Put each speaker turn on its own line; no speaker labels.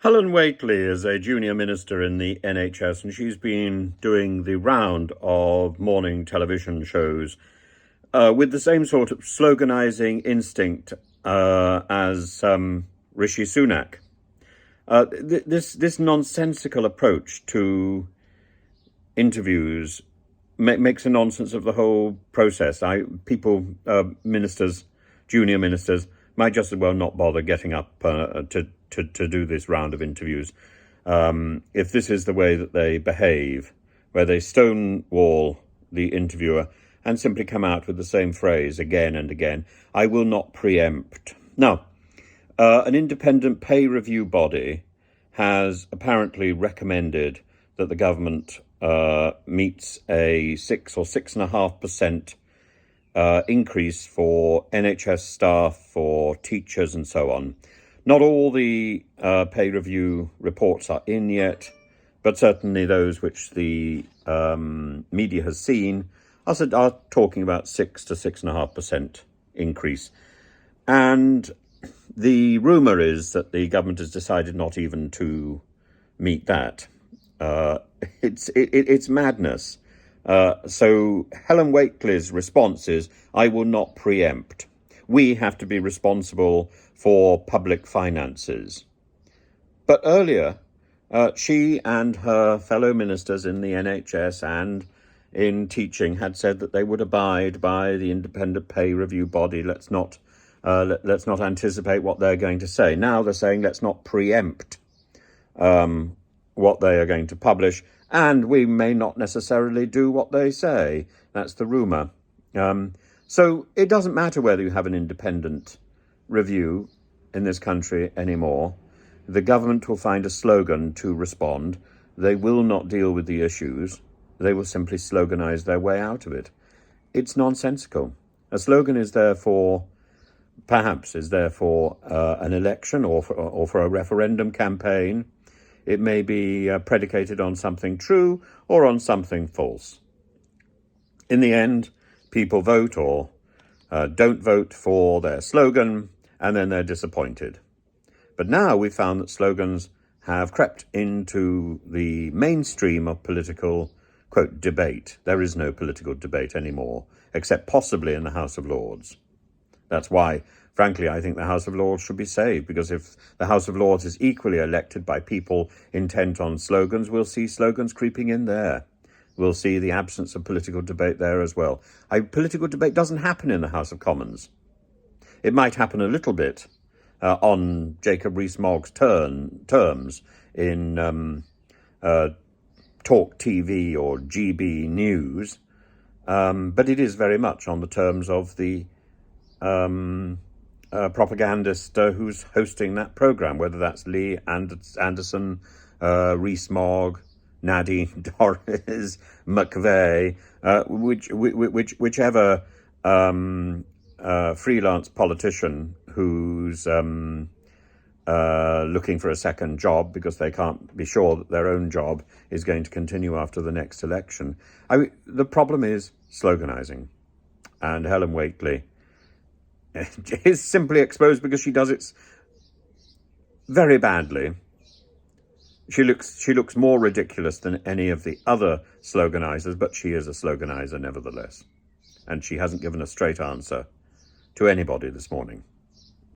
Helen Whately is a junior minister in the NHS, and she's been doing the round of morning television shows with the same sort of sloganizing instinct as Rishi Sunak. This nonsensical approach to interviews makes a nonsense of the whole process. Ministers, junior ministers, might just as well not bother getting up to do this round of interviews. If this is the way that they behave, where they stonewall the interviewer and simply come out with the same phrase again and again, I will not preempt. Now, an independent pay review body has apparently recommended that the government meets a 6 or 6.5% increase for NHS staff, for teachers and so on. Not all the pay review reports are in yet, but certainly those which the media has seen are talking about 6 to 6.5% increase. And the rumour is that the government has decided not even to meet that. It's madness. So Helen Whately's response is, I will not preempt. We have to be responsible for public finances. But earlier, she and her fellow ministers in the NHS and in teaching had said that they would abide by the independent pay review body. Let's not anticipate what they're going to say. Now they're saying let's not preempt what they are going to publish, and we may not necessarily do what they say. That's the rumour. So it doesn't matter whether you have an independent review in this country anymore. The government will find a slogan to respond. They will not deal with the issues. They will simply sloganize their way out of it. It's nonsensical. A slogan is there for an election or for a referendum campaign. It may be predicated on something true or on something false. In the end, people vote or don't vote for their slogan, and then they're disappointed. But now we've found that slogans have crept into the mainstream of political, quote, debate. There is no political debate anymore, except possibly in the House of Lords. That's why, frankly, I think the House of Lords should be saved, because if the House of Lords is equally elected by people intent on slogans, we'll see slogans creeping in there. We'll see the absence of political debate there as well. Political debate doesn't happen in the House of Commons. It might happen a little bit on Jacob Rees-Mogg's terms in Talk TV or GB News, but it is very much on the terms of the propagandist who's hosting that programme, whether that's Lee Anderson, Rees-Mogg, Nadine Dorries, McVeigh, whichever freelance politician who's looking for a second job because they can't be sure that their own job is going to continue after the next election. The problem is sloganising, and Helen Whately is simply exposed because she does it very badly. She looks more ridiculous than any of the other sloganisers, but she is a sloganiser nevertheless. And she hasn't given a straight answer to anybody this morning.